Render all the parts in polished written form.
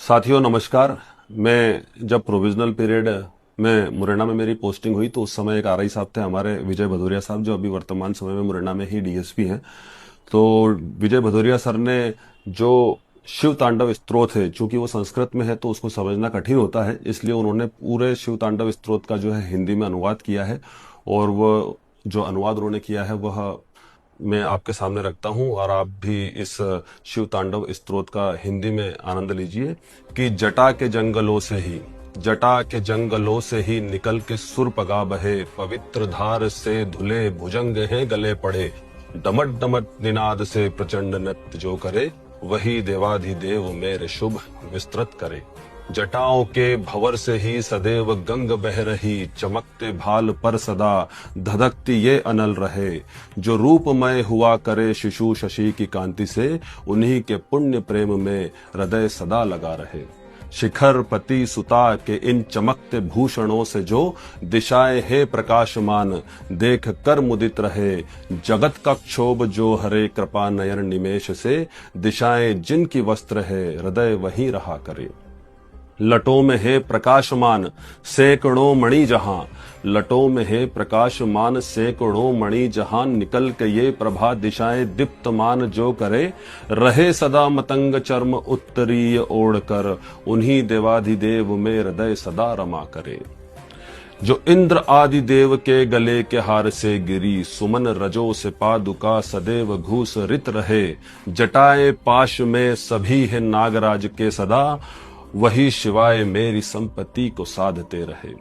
साथियों नमस्कार। मैं जब प्रोविजनल पीरियड में मुरैना में मेरी पोस्टिंग हुई तो उस समय एक आरआई साहब थे हमारे, विजय भदौरिया साहब, जो अभी वर्तमान समय में मुरैना में ही डीएसपी हैं। तो विजय भदौरिया सर ने जो शिव तांडव स्तोत्र है, चूंकि वो संस्कृत में है तो उसको समझना कठिन होता है, इसलिए उन्होंने पूरे शिव तांडव स्तोत्र का जो है हिंदी में अनुवाद किया है। और वो जो अनुवाद उन्होंने किया है वह मैं आपके सामने रखता हूं और आप भी इस शिव तांडव स्तोत्र का हिंदी में आनंद लीजिए। कि जटा के जंगलों से ही निकल के सुर पगा बहे, पवित्र धार से धुले भुजंग हैं गले पड़े, डमट डमट निनाद से प्रचंड नृत्य जो करे, वही देवाधिदेव मेरे शुभ विस्तृत करे। जटाओं के भंवर से ही सदैव गंग बह रही, चमकते भाल पर सदा धधकती ये अनल रहे, जो रूपमय हुआ करे शिशु शशि की कांति से, उन्हीं के पुण्य प्रेम में हृदय सदा लगा रहे। शिखर पति सुता के इन चमकते भूषणों से जो दिशाएं है प्रकाशमान, देख कर मुदित रहे, जगत का क्षोभ जो हरे कृपा नयन निमेश से, दिशाएं जिनकी वस्त्र है हृदय वहीं रहा करे। लटों में है प्रकाशमान सैकड़ों मणि जहां, लटों में है प्रकाशमान सैकड़ों मणि जहां, निकल के ये प्रभा दिशाएं दीप्तमान जो करे, रहे सदा मतंग चर्म उत्तरीय ओढ़कर, उन्हीं देवाधिदेव में हृदय सदा रमा करे। जो इंद्र आदि देव के गले के हार से गिरी, सुमन रजो से पादुका सदैव घूस रित रहे, जटाएं पाश में सभी है नागराज के सदा, वही शिवाय मेरी संपत्ति को साधते रहे।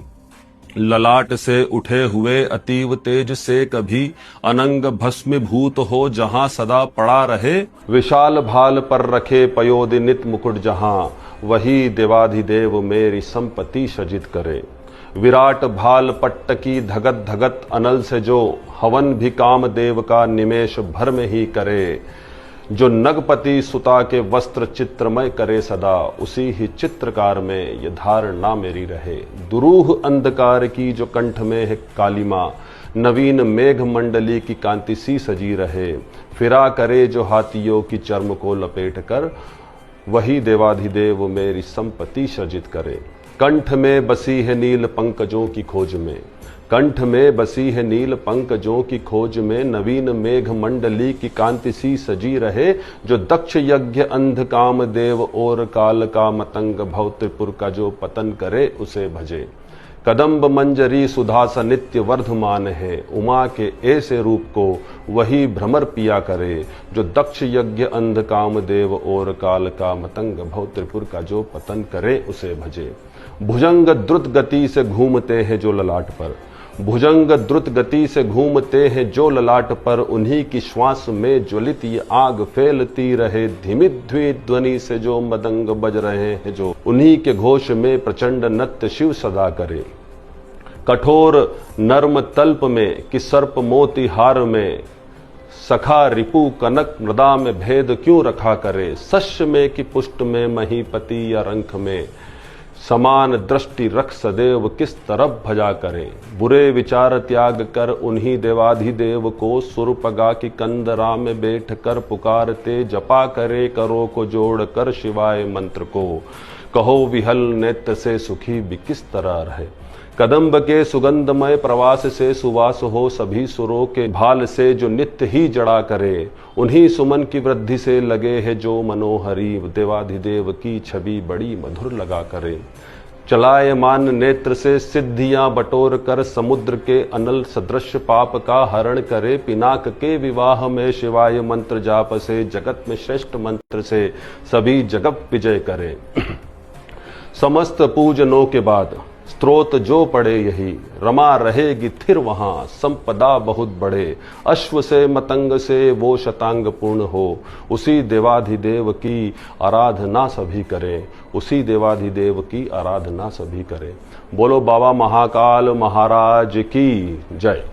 ललाट से उठे हुए अतीव तेज से कभी, अनंग भस्मीभूत हो जहां सदा पड़ा रहे, विशाल भाल पर रखे पयोधि नित मुकुट जहां, वही देवाधिदेव मेरी संपत्ति सजित करे। विराट भाल पट्ट की धगत धगत अनल से जो, हवन भी काम देव का निमेष भर में ही करे, जो नगपति सुता के वस्त्र चित्रमय करे सदा, उसी ही चित्रकार में ये धारणा मेरी रहे। दुरूह अंधकार की जो कंठ में है कालिमा, नवीन मेघ मंडली की कांति सी सजी रहे, फिरा करे जो हाथियों की चर्म को लपेट कर, वही देवाधिदेव मेरी संपत्ति सृजित करे। कंठ में बसी है नील पंकजों की खोज में, कंठ में बसी है नील पंकजों की खोज में, नवीन मेघ मंडली की कांति सी सजी रहे, जो दक्ष यज्ञ अंध काम देव और काल का मतंग भव त्रिपुर का जो पतन करे उसे भजे। कदम्ब मंजरी सुधा सा नित्य वर्धमान है, उमा के ऐसे रूप को वही भ्रमर पिया करे, जो दक्ष यज्ञ अंध काम देव और काल का मतंग भव त्रिपुर का जो पतन करे उसे भजे। भुजंग द्रुत गति से घूमते हैं जो ललाट पर, भुजंग द्रुत गति से घूमते हैं जो ललाट पर, उन्हीं की श्वास में ज्वलित ये आग फैलती रहे, धिमित ध्वनि से जो मदंग बज रहे हैं जो, उन्हीं के घोष में प्रचंड नृत्य शिव सदा करे। कठोर नर्म तल्प में कि सर्प मोती हार में, सखा रिपु कनक मृदा में भेद क्यों रखा करे, शस्य में कि पुष्ट में महीपति या रंख में, समान दृष्टि रख सदैव किस तरफ भजा करें। बुरे विचार त्याग कर उन्हीं देवाधिदेव को, सुरपगा की कंदरा में बैठ कर पुकारते, जपा करे करो को जोड़ कर शिवाय मंत्र को, कहो विहल नेत्र से सुखी भी किस तरह रहे। कदम्ब के सुगंधमय प्रवास से सुवास हो सभी सुरों के भाल से, जो नित्य ही जड़ा करे, उन्हीं सुमन की वृद्धि से लगे है जो मनोहरी, देवाधिदेव की छवि बड़ी मधुर लगा करे। चलायमान नेत्र से सिद्धियां बटोर कर, समुद्र के अनल सदृश पाप का हरण करे, पिनाक के विवाह में शिवाय मंत्र जाप से, जगत में श्रेष्ठ मंत्र से सभी जगत विजय करे। समस्त पूजनों के बाद स्त्रोत जो पड़े यही, रमा रहेगी थिर वहां संपदा बहुत बड़े, अश्व से मतंग से वो शतांग पूर्ण हो, उसी देवाधिदेव की आराधना सभी करें, उसी देवाधिदेव की आराधना सभी करें। बोलो बाबा महाकाल महाराज की जय।